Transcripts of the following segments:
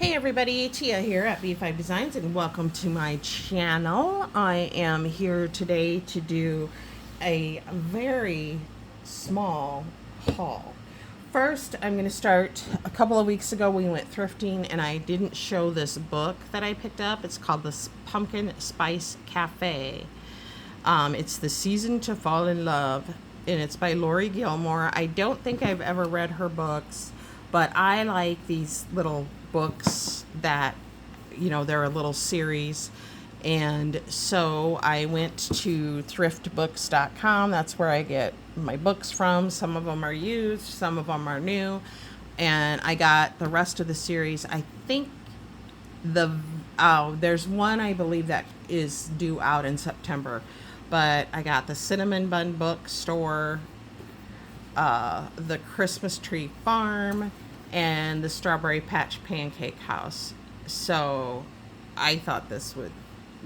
Hey everybody, Tia here at B5 Designs and welcome to my channel. I am here today to do a very small haul. First, I'm going to start, a couple of weeks ago we went thrifting and I didn't show this book that I picked up. It's called the Pumpkin Spice Cafe. It's The Season to Fall in Love, and it's by Lori Gilmore. I don't think I've ever read her books, but I like these little books that, they're a little series. And so I went to thriftbooks.com. That's where I get my books from. Some of them are used, some of them are new. And I got the rest of the series. I think there's one I believe that is due out in September, but I got the Cinnamon Bun Bookstore, the Christmas Tree Farm, and the Strawberry Patch Pancake House. So I thought this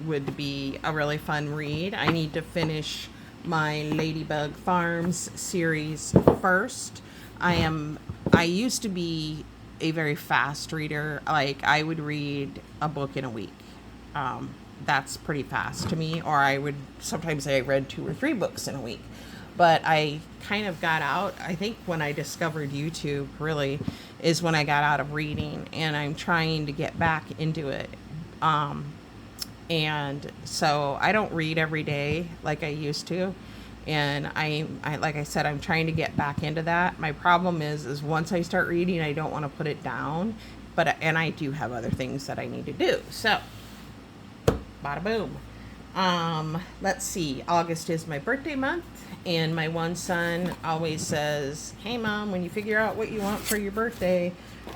would be a really fun read. I need to finish my Ladybug Farms series first. I used to be a very fast reader. Like, I would read a book in a week. That's pretty fast to me. Or I would sometimes say I read 2 or 3 books in a week. But I kind of got out, I think when I discovered YouTube really is when I got out of reading, and I'm trying to get back into it. And so I don't read every day like I used to. And I like I said, I'm trying to get back into that. My problem is once I start reading, I don't want to put it down. And I do have other things that I need to do. So, bada boom. Let's see. August is my birthday month, and my one son always says, "Hey mom, when you figure out what you want for your birthday,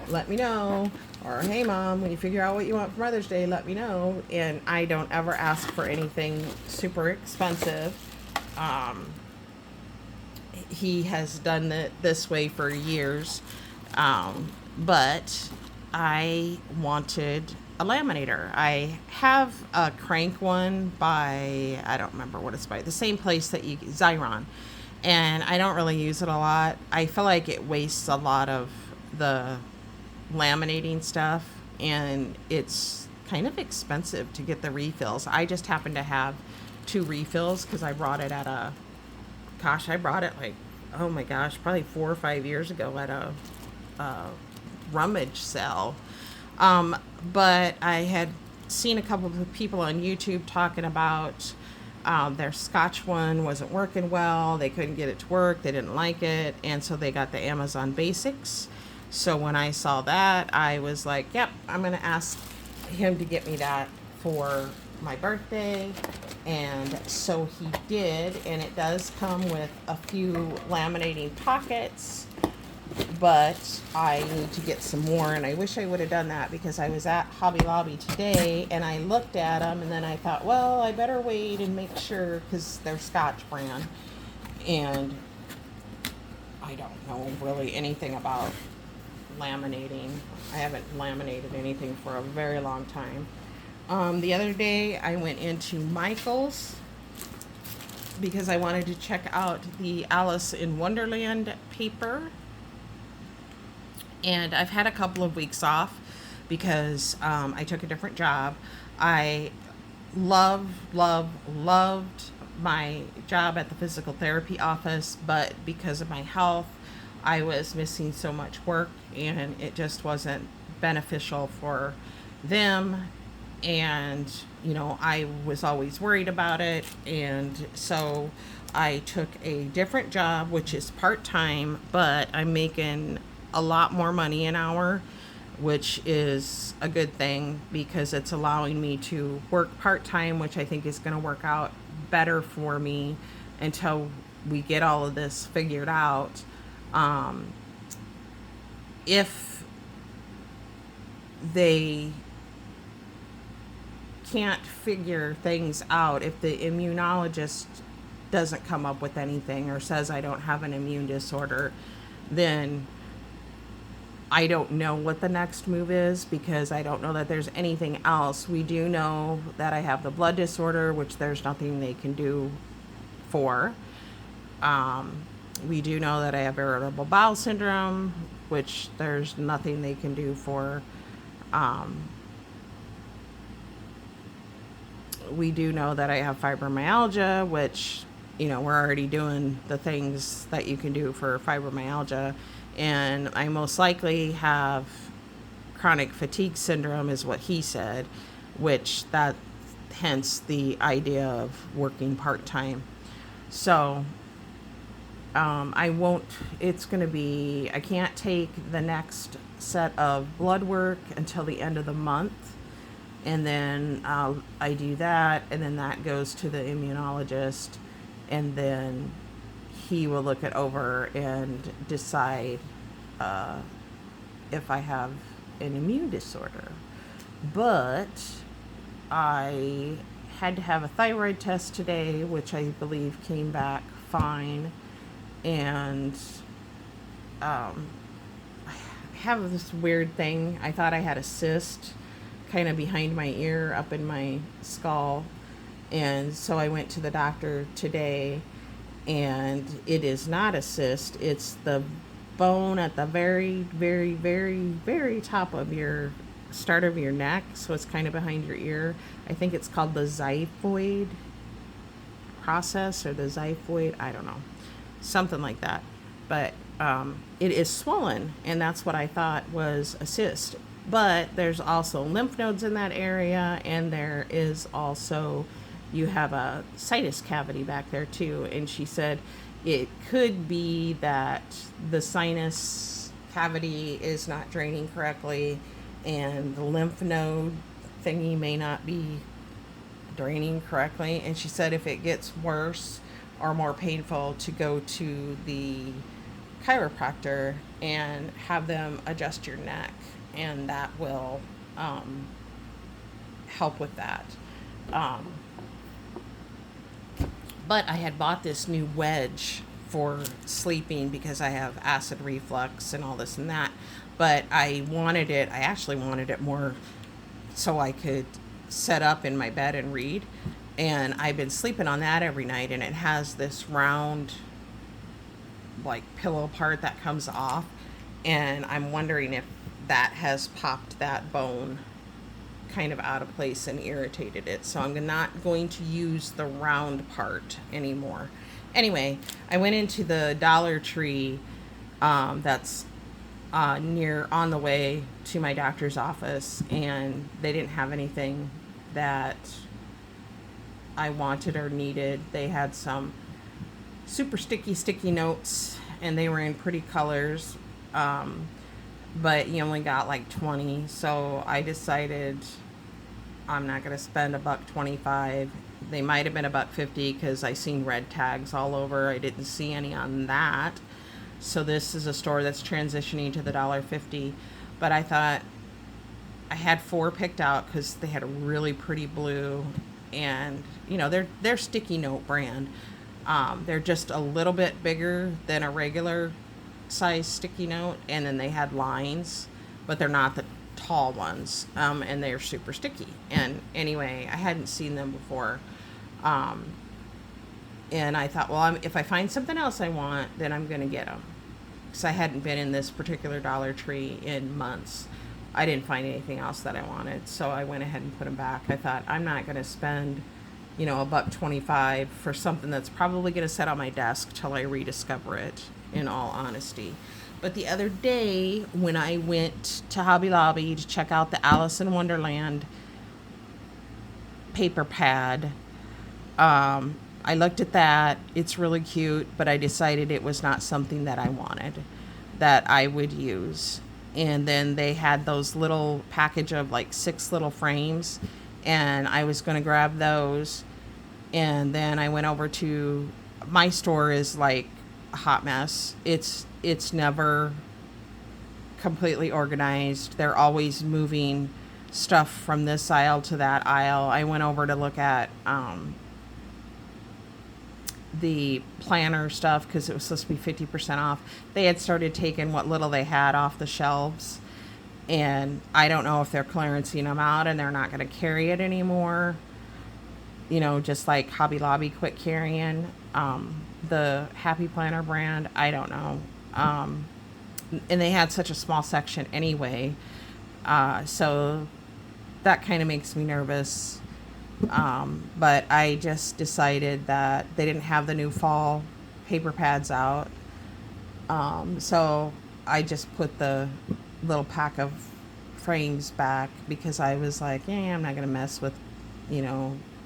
let me know." Or, "Hey mom, when you figure out what you want for Mother's Day, let me know." And I don't ever ask for anything super expensive. He has done it this way for years. But I wanted a laminator. I have a crank one by, I don't remember what it's by, the same place that Xyron. And I don't really use it a lot. I feel like it wastes a lot of the laminating stuff, and it's kind of expensive to get the refills. I just happen to have 2 refills because I brought it I brought it like, oh my gosh, probably 4 or 5 years ago at a rummage sale. But I had seen a couple of people on YouTube talking about their Scotch one wasn't working well. They couldn't get it to work. They didn't like it. And so they got the Amazon Basics. So when I saw that, I was like, yep, I'm going to ask him to get me that for my birthday. And so he did. And it does come with a few laminating pockets, but I need to get some more, and I wish I would have done that because I was at Hobby Lobby today and I looked at them, and then I thought, well, I better wait and make sure because they're Scotch brand, and I don't know really anything about laminating. I haven't laminated anything for a very long time. The other day I went into Michael's because I wanted to check out the Alice in Wonderland paper. And I've had a couple of weeks off because I took a different job. I loved my job at the physical therapy office, but because of my health, I was missing so much work, and it just wasn't beneficial for them. And, I was always worried about it. And so I took a different job, which is part-time, but I'm making a lot more money an hour, which is a good thing because it's allowing me to work part-time, which I think is going to work out better for me until we get all of this figured out. If they can't figure things out, if the immunologist doesn't come up with anything or says I don't have an immune disorder, then I don't know what the next move is because I don't know that there's anything else. We do know that I have the blood disorder, which there's nothing they can do for. We do know that I have irritable bowel syndrome, which there's nothing they can do for. Um, we do know that I have fibromyalgia, which, we're already doing the things that you can do for fibromyalgia. And I most likely have chronic fatigue syndrome, is what he said, which that, hence the idea of working part time. So, I won't, it's going to be, I can't take the next set of blood work until the end of the month. And then I do that, and then that goes to the immunologist, and then he will look it over and decide if I have an immune disorder. But I had to have a thyroid test today, which I believe came back fine. And I have this weird thing. I thought I had a cyst kind of behind my ear, up in my skull. And so I went to the doctor today, and it is not a cyst. It's the bone at the very, very, very, very top of your start of your neck. So it's kind of behind your ear. I think it's called the xiphoid process, or the xiphoid. I don't know. Something like that. But it is swollen, and that's what I thought was a cyst. But there's also lymph nodes in that area, and there is also, you have a sinus cavity back there too. And she said it could be that the sinus cavity is not draining correctly, and the lymph node thingy may not be draining correctly. And she said if it gets worse or more painful, to go to the chiropractor and have them adjust your neck, and that will help with that. But I had bought this new wedge for sleeping because I have acid reflux and all this and that. But I actually wanted it more so I could set up in my bed and read. And I've been sleeping on that every night, and it has this round, like, pillow part that comes off. And I'm wondering if that has popped that bone kind of out of place and irritated it. So I'm not going to use the round part anymore. Anyway, I went into the Dollar Tree that's near, on the way to my doctor's office, and they didn't have anything that I wanted or needed. They had some super sticky notes, and they were in pretty colors. But you only got like 20, so I decided I'm not going to spend $1.25. They might have been $1.50 because I seen red tags all over. I didn't see any on that. So this is a store that's transitioning to the $1.50. But I thought I had 4 picked out because they had a really pretty blue, and they're sticky note brand. They're just a little bit bigger than a regular size sticky note, and then they had lines, but they're not the tall ones, and they're super sticky. And anyway, I hadn't seen them before, and I thought, well, if I find something else I want, then I'm gonna get them, because I hadn't been in this particular Dollar Tree in months. I didn't find anything else that I wanted, so I went ahead and put them back. I thought, I'm not gonna spend $1.25 for something that's probably gonna sit on my desk till I rediscover it, in all honesty. But the other day, when I went to Hobby Lobby to check out the Alice in Wonderland paper pad, I looked at that. It's really cute, but I decided it was not something that I wanted, that I would use. And then they had those little package of like 6 little frames, and I was going to grab those. And then I went over to, my store is like a hot mess. It's never completely organized. They're always moving stuff from this aisle to that aisle. I went over to look at the planner stuff because it was supposed to be 50% off. They had started taking what little they had off the shelves, and I don't know if they're clearancing them out and they're not going to carry it anymore. Just like Hobby Lobby quit carrying the Happy Planner brand. I don't know. And they had such a small section anyway. So that kind of makes me nervous. But I just decided that they didn't have the new fall paper pads out. So I just put the little pack of frames back because I was like, yeah, I'm not going to mess with,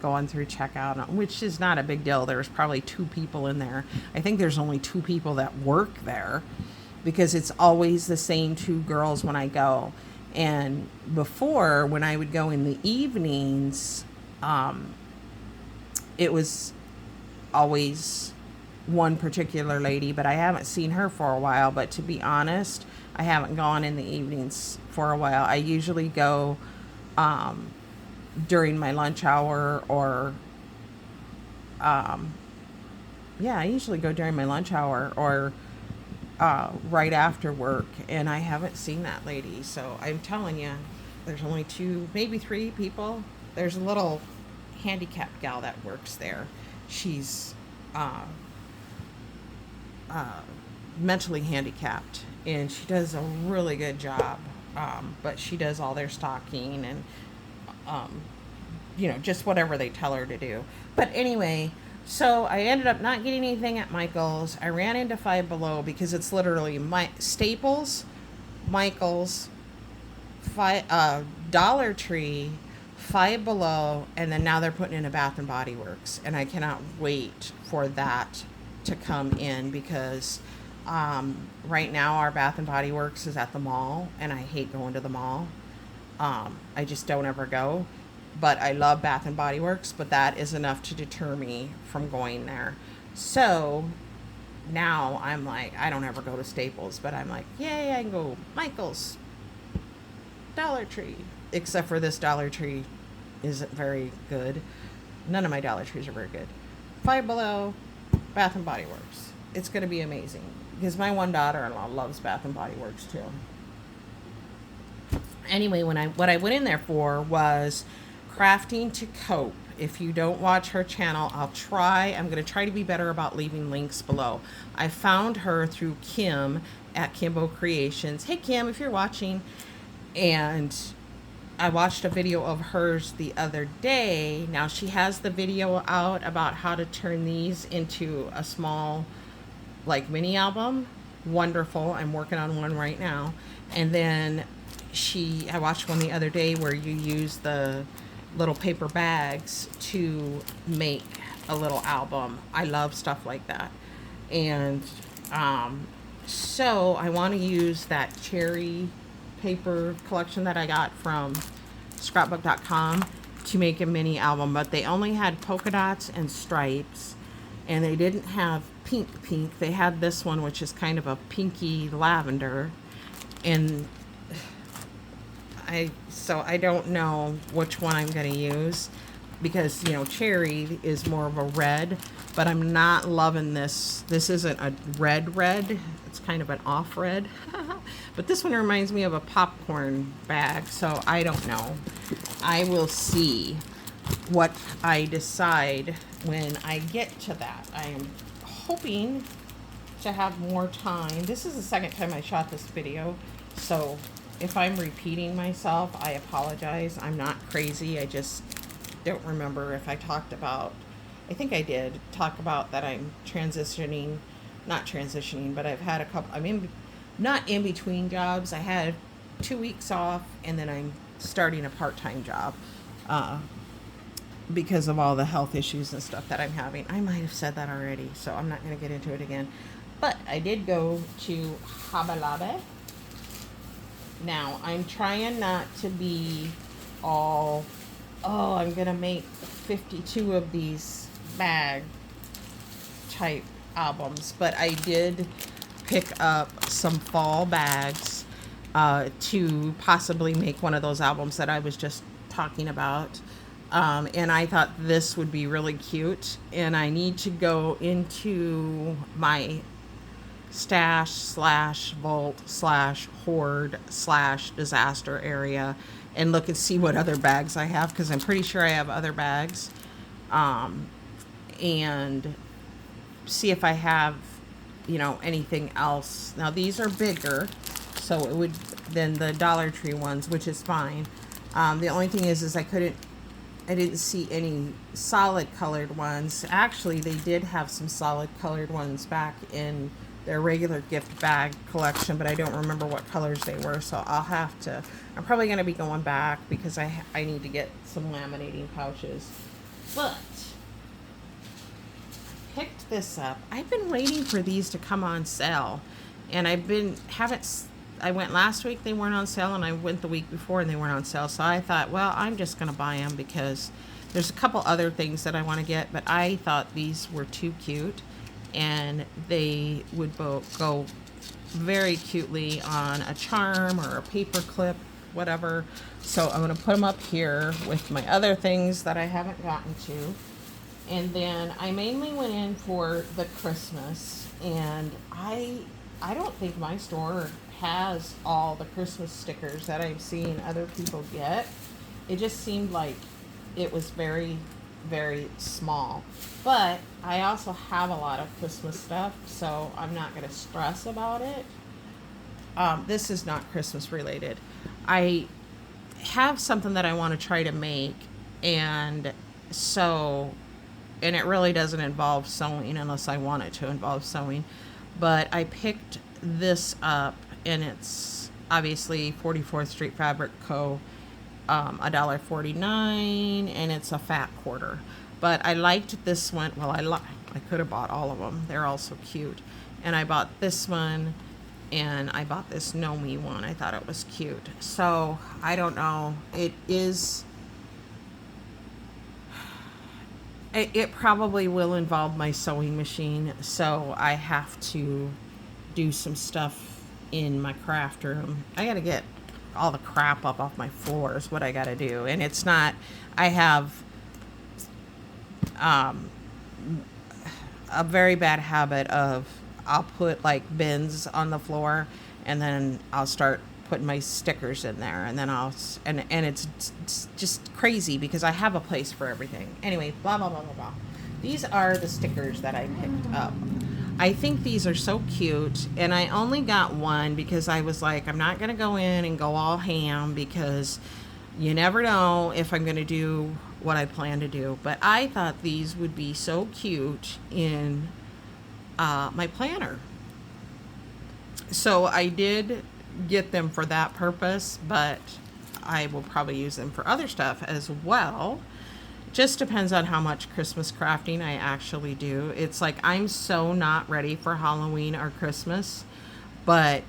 going through checkout, which is not a big deal. There's probably 2 people in there. I think there's only 2 people that work there because it's always the same 2 girls when I go. And before, when I would go in the evenings, it was always one particular lady, but I haven't seen her for a while. But to be honest, I haven't gone in the evenings for a while. I usually go during my lunch hour or I usually go during my lunch hour or right after work, and I haven't seen that lady. So I'm telling you, there's only 2, maybe 3 people. There's a little handicapped gal that works there. She's mentally handicapped, and she does a really good job. But she does all their stocking and just whatever they tell her to do. But anyway, so I ended up not getting anything at Michael's. I ran into Five Below because it's literally Staples, Michael's, Dollar Tree, Five Below, and then now they're putting in a Bath and Body Works, and I cannot wait for that to come in because right now our Bath and Body Works is at the mall, and I hate going to the mall. I just don't ever go. But I love Bath and Body Works, but that is enough to deter me from going there. So now I'm like, I don't ever go to Staples, but I'm like, yay, I can go Michael's, Dollar Tree. Except for this Dollar Tree isn't very good. None of my Dollar Trees are very good. Five Below, Bath and Body Works. It's going to be amazing because my one daughter-in-law loves Bath and Body Works too. Anyway, what I went in there for was Crafting to Cope. If you don't watch her channel, I'm going to try to be better about leaving links below. I found her through Kim at Kimbo Creations. Hey Kim, if you're watching. And I watched a video of hers the other day. Now she has the video out about how to turn these into a small mini album. Wonderful. I'm working on one right now. And then I watched one the other day where you use the little paper bags to make a little album. I love stuff like that. And so I want to use that cherry paper collection that I got from scrapbook.com to make a mini album, but they only had polka dots and stripes, and they didn't have pink. They had this one, which is kind of a pinky lavender, and I don't know which one I'm going to use because, cherry is more of a red, but I'm not loving this. This isn't a red. It's kind of an off red. But this one reminds me of a popcorn bag, so I don't know. I will see what I decide when I get to that. I am hoping to have more time. This is the second time I shot this video, so if I'm repeating myself, I apologize. I'm not crazy. I just don't remember if I talked about, I think I did talk about that I'm not transitioning, but I've had a couple, not in between jobs. I had 2 weeks off, and then I'm starting a part-time job because of all the health issues and stuff that I'm having. I might have said that already, so I'm not going to get into it again. But I did go to Hobby Lobby. Now, I'm trying not to be all, I'm going to make 52 of these bag type albums, but I did pick up some fall bags to possibly make one of those albums that I was just talking about. And I thought this would be really cute, and I need to go into my stash / vault / hoard / disaster area and look and see what other bags I have, because I'm pretty sure I have other bags, and see if I have anything else. Now these are bigger, so it would than the Dollar Tree ones, which is fine. The only thing is I didn't see any solid colored ones. Actually, they did have some solid colored ones back in their regular gift bag collection, but I don't remember what colors they were, so I'm probably going to be going back because I need to get some laminating pouches. But I picked this up. I've been waiting for these to come on sale, and I went last week, they weren't on sale, and I went the week before and they weren't on sale. So I thought, well, I'm just going to buy them because there's a couple other things that I want to get, but I thought these were too cute and they would go very cutely on a charm or a paper clip, whatever. So I'm going to put them up here with my other things that I haven't gotten to. And then I mainly went in for the Christmas, and I don't think my store has all the Christmas stickers that I've seen other people get. It just seemed like it was very, very small. But I also have a lot of Christmas stuff, so I'm not going to stress about it. This is not Christmas related. I have something that I want to try to make, and it really doesn't involve sewing unless I want it to involve sewing. But I picked this up, and it's obviously 44th Street Fabric Co. $1.49, and it's a fat quarter. But I liked this one. Well, I could have bought all of them. They're all so cute. And I bought this one, and I bought this Nomi one. I thought it was cute. So I don't know. It probably will involve my sewing machine, so I have to do some stuff in my craft room. I gotta get all the crap up off my floor is what I gotta do. And it's not, I have a very bad habit of, I'll put like bins on the floor, and then I'll start putting my stickers in there, and then and it's just crazy because I have a place for everything. Anyway, blah blah blah blah blah. These are the stickers that I picked up. I think these are so cute, and I only got one because I was like, I'm not gonna go in and go all ham because you never know if I'm gonna do what I plan to do. But I thought these would be so cute in my planner, so I did get them for that purpose, but I will probably use them for other stuff as well. Just depends on how much Christmas crafting I actually do. It's like I'm so not ready for Halloween or Christmas, but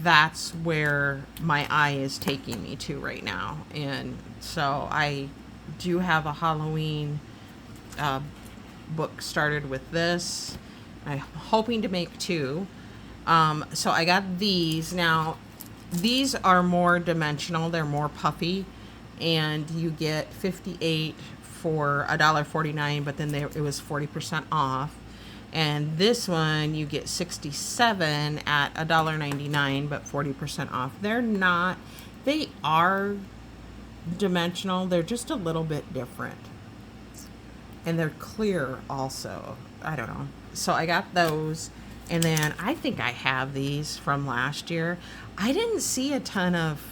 that's where my eye is taking me to right now. And so I do have a Halloween book started with this. I'm hoping to make 2. So I got these. Now, these are more dimensional. They're more puffy, and you get 58 for $1.49, but then it was 40% off. And this one you get 67 at $1.99, but 40% off. They are dimensional. They're just a little bit different, and they're clear also. I don't know. So I got those. And then I think I have these from last year. I didn't see a ton of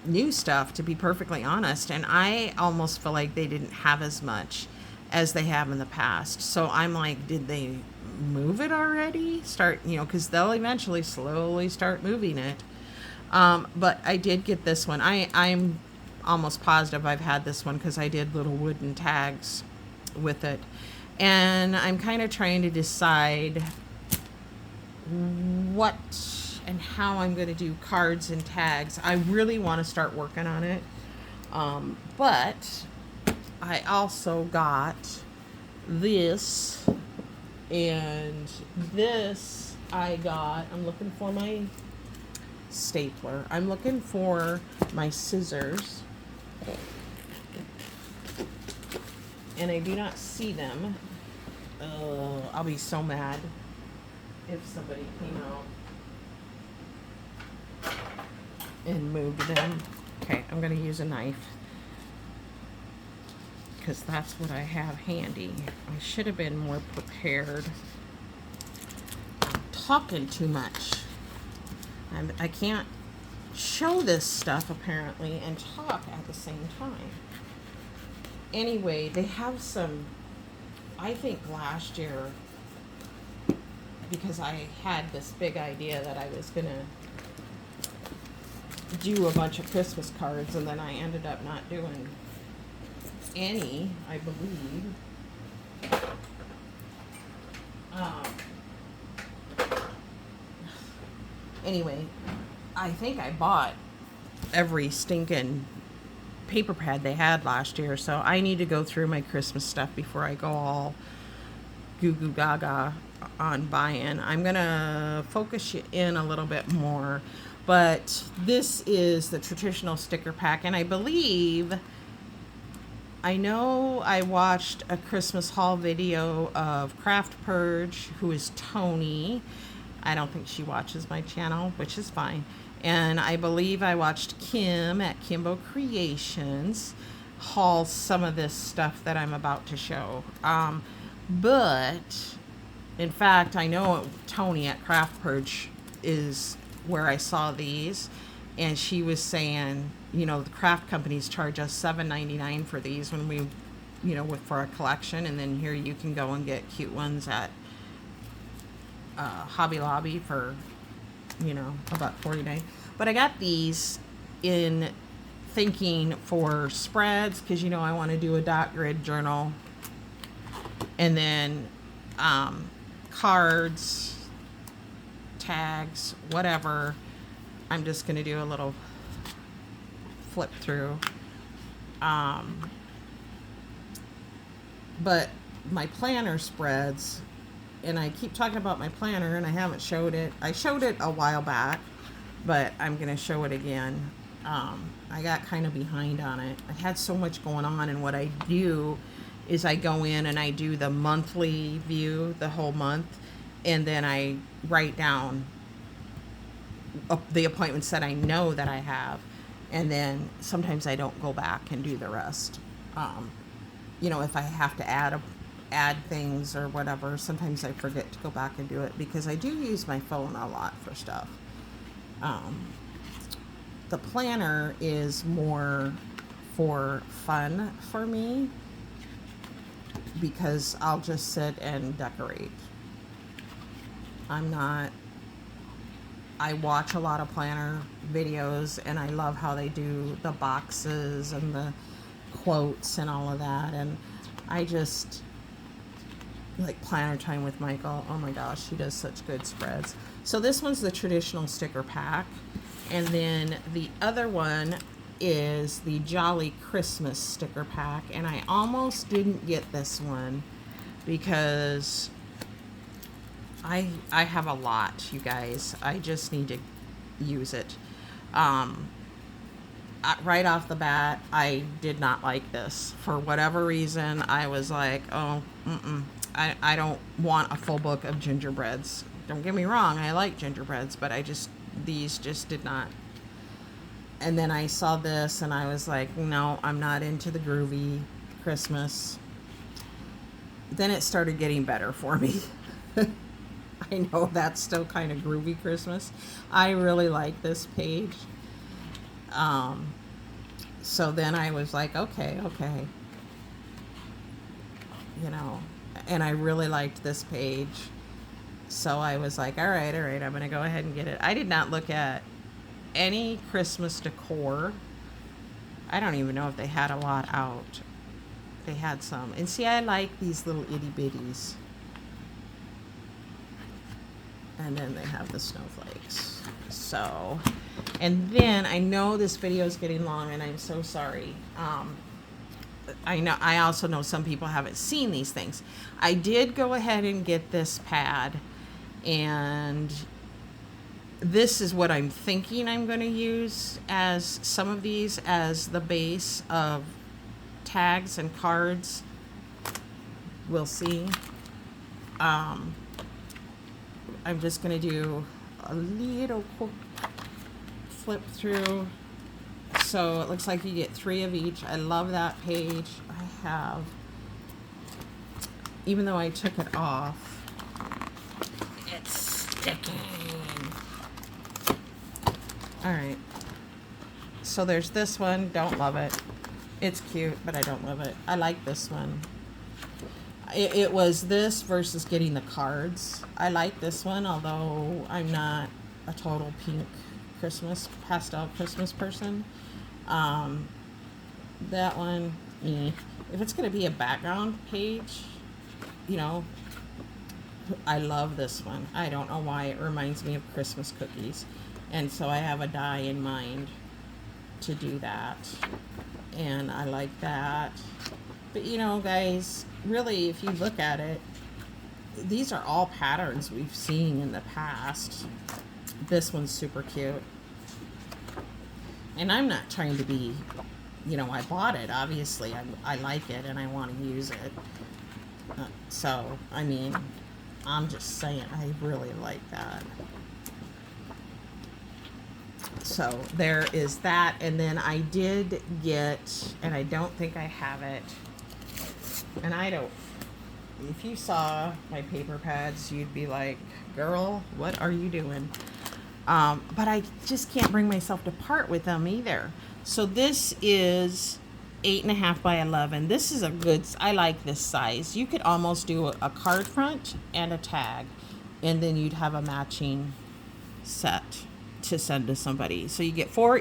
new stuff, to be perfectly honest. And I almost feel like they didn't have as much as they have in the past. So I'm like, did they move it already? Because they'll eventually slowly start moving it. But I did get this one. I'm almost positive I've had this one because I did little wooden tags with it. And I'm kind of trying to decide what and how I'm going to do cards and tags. I really want to start working on it. But I also got this, and this I'm looking for my stapler. I'm looking for my scissors, and I do not see them. I'll be so mad if somebody came out and moved them. Okay, I'm going to use a knife because that's what I have handy. I should have been more prepared. I'm talking too much. And I can't show this stuff apparently and talk at the same time. Anyway, they have some, I think last year, because I had this big idea that I was going to do a bunch of Christmas cards, and then I ended up not doing any, I believe. Anyway, I think I bought every stinking paper pad they had last year, so I need to go through my Christmas stuff before I go all goo goo gaga on buying. I'm gonna focus you in a little bit more, but this is the traditional sticker pack, and I believe, I know I watched a Christmas haul video of Craft Purge, who is Tony. I don't think she watches my channel, which is fine. And I believe I watched Kim at Kimbo Creations haul some of this stuff that I'm about to show. But in fact, I know Tony at Craft Purge is where I saw these, and she was saying, you know, the craft companies charge us $7.99 for these when we, you know, for a collection, and then here you can go and get cute ones at Hobby Lobby for, you know, about $49. But I got these in thinking for spreads, because, you know, I want to do a dot grid journal, and then cards, tags, whatever. I'm just going to do a little flip through. But my planner spreads, and I keep talking about my planner and I haven't showed it. I showed it a while back, but I'm going to show it again. I got kind of behind on it. I had so much going on, and what I do is I go in and I do the monthly view, the whole month, and then I write down the appointments that I know that I have, and then sometimes I don't go back and do the rest. You know, if I have to add things or whatever, sometimes I forget to go back and do it, because I do use my phone a lot for stuff. The planner is more for fun for me, because I'll just sit and decorate. I watch a lot of planner videos, and I love how they do the boxes and the quotes and all of that, and I just like Planner Time with Michael. Oh my gosh, he does such good spreads. So this one's the traditional sticker pack, and then the other one is the Jolly Christmas sticker pack, and I almost didn't get this one because I have a lot, you guys. I just need to use it. Right off the bat, I did not like this. For whatever reason, I was like, oh, I don't want a full book of gingerbreads. Don't get me wrong, I like gingerbreads, but these just did not. And then I saw this, and I was like, no, I'm not into the groovy Christmas. Then it started getting better for me. I know that's still kind of groovy Christmas. I really like this page. So then I was like, okay. You know, and I really liked this page. So I was like, all right, I'm going to go ahead and get it. I did not look at any Christmas decor. I don't even know if they had a lot out. They had some. And see, I like these little itty bitties. And then they have the snowflakes. So, and then I know this video is getting long, and I'm so sorry. I also know some people haven't seen these things. I did go ahead and get this pad, and this is what I'm thinking I'm going to use as some of these as the base of tags and cards. We'll see. I'm just going to do a little quick flip through. So it looks like you get 3 of each. I love that page. I have, even though I took it off, it's sticking. All right. So there's this one. Don't love it. It's cute, but I don't love it. I like this one. It was this versus getting the cards. I like this one, although I'm not a total pink pastel Christmas person. That one, if it's going to be a background page, you know, I love this one. I don't know why. It reminds me of Christmas cookies. And so I have a die in mind to do that. And I like that. But you know, guys, really, if you look at it, these are all patterns we've seen in the past. This one's super cute. And I'm not trying to be, you know, I bought it, obviously. I like it and I want to use it. So, I mean, I'm just saying, I really like that. So, there is that. And then I did get, and I don't think I have it, and I don't, if you saw my paper pads, you'd be like, girl, what are you doing? But I just can't bring myself to part with them either. So this is 8.5 by 11. This is a good, I like this size. You could almost do a card front and a tag, and then you'd have a matching set to send to somebody. So you get four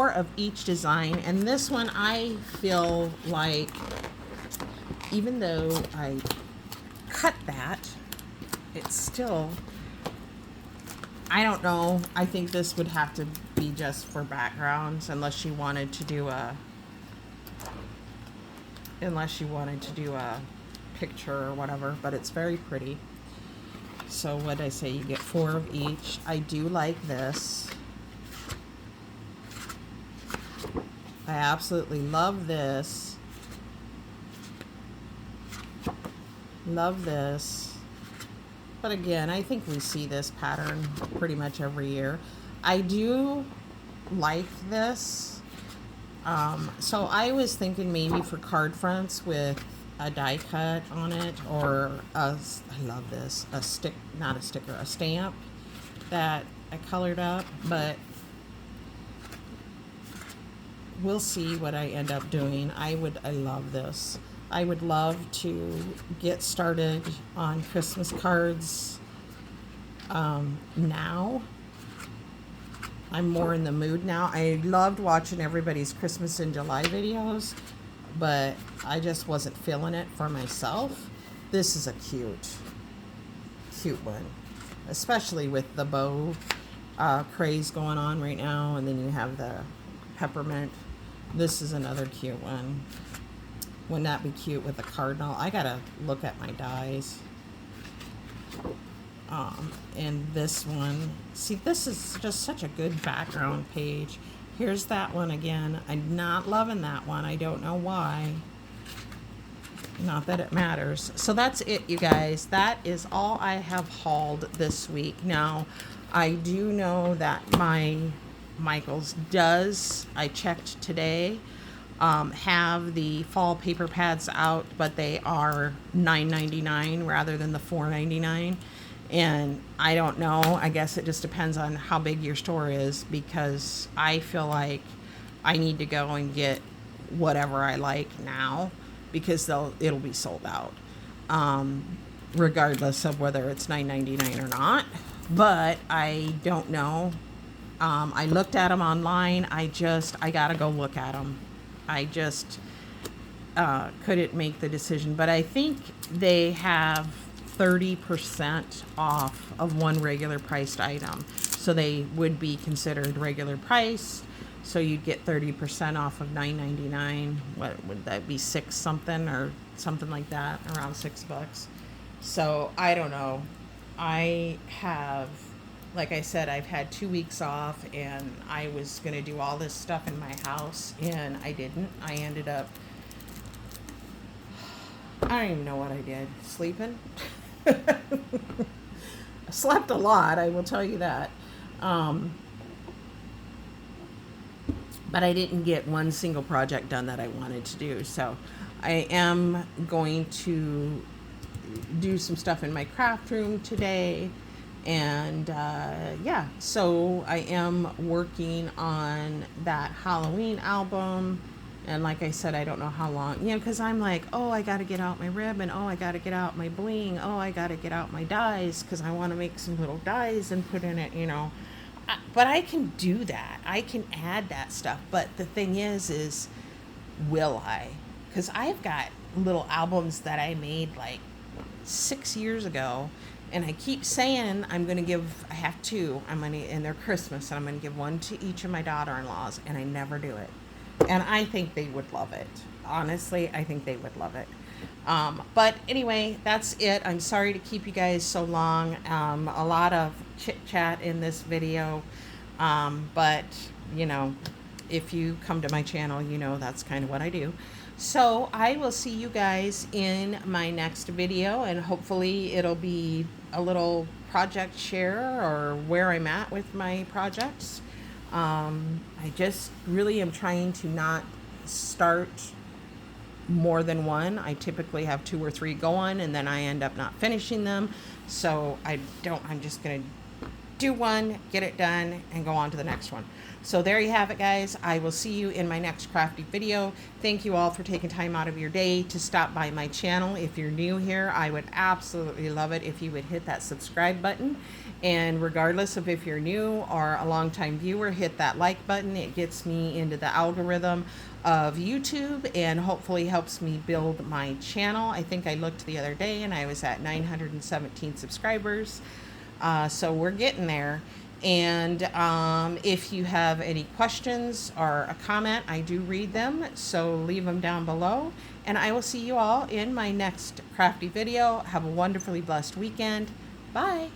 of each design. And this one, I feel like, even though I cut that, it's still, I don't know. I think this would have to be just for backgrounds, unless you wanted to do a picture or whatever, but it's very pretty. So what I say, you get 4 of each. I do like this. I absolutely love this. Love this. But again, I think we see this pattern pretty much every year. I do like this. So I was thinking maybe for card fronts with a die cut on it, or I love this, a stamp that I colored up, but we'll see what I end up doing. I love this. I would love to get started on Christmas cards now. I'm more in the mood now. I loved watching everybody's Christmas in July videos, but I just wasn't feeling it for myself. This is a cute one, especially with the bow craze going on right now, and then you have the peppermint. This is another cute one. Wouldn't that be cute with a cardinal? I gotta look at my dies. And this one, see, this is just such a good background page. Here's that one again. I'm not loving that one. I don't know why. Not that it matters. So that's it, you guys. That is all I have hauled this week. Now, I do know that my Michaels does, I checked today, have the fall paper pads out, but they are $9.99 rather than the $4.99. And I don't know, I guess it just depends on how big your store is, because I feel like I need to go and get whatever I like now, because it'll be sold out, regardless of whether it's $9.99 or not. But I don't know. I looked at them online. I gotta go look at them. I just couldn't make the decision. But I think they have 30% off of one regular priced item. So they would be considered regular price. So you'd get 30% off of $9.99. What would that be, $6 something or something like that, around $6. So I don't know. I have, like I said, I've had 2 weeks off, and I was going to do all this stuff in my house, and I didn't. I ended up, I don't even know what I did. Sleeping? I slept a lot, I will tell you that. But I didn't get one single project done that I wanted to do. So I am going to do some stuff in my craft room today, And yeah, so I am working on that Halloween album. And like I said, I don't know how long, because I'm like, oh, I got to get out my ribbon. Oh, I got to get out my bling. Oh, I got to get out my dies because I want to make some little dies and put in it. But I can do that. I can add that stuff. But the thing is will I? Because I've got little albums that I made like 6 years ago, and I keep saying I have two. And they're Christmas, and I'm gonna give one to each of my daughter-in-laws, and I never do it. And I think they would love it. Honestly, I think they would love it. But anyway, that's it. I'm sorry to keep you guys so long. A lot of chit chat in this video. But, if you come to my channel, that's kind of what I do. So I will see you guys in my next video, and hopefully it'll be a little project share or where I'm at with my projects. I just really am trying to not start more than one. I typically have 2 or 3 going, and then I end up not finishing them. So I'm just going to do one, get it done, and go on to the next one. So there you have it, guys. I will see you in my next crafty video. Thank you all for taking time out of your day to stop by my channel. If you're new here, I would absolutely love it if you would hit that subscribe button. And regardless of if you're new or a longtime viewer, hit that like button. It gets me into the algorithm of YouTube and hopefully helps me build my channel. I think I looked the other day and I was at 917 subscribers. So we're getting there. And if you have any questions or a comment, I do read them, so leave them down below. And I will see you all in my next crafty video. Have a wonderfully blessed weekend. Bye.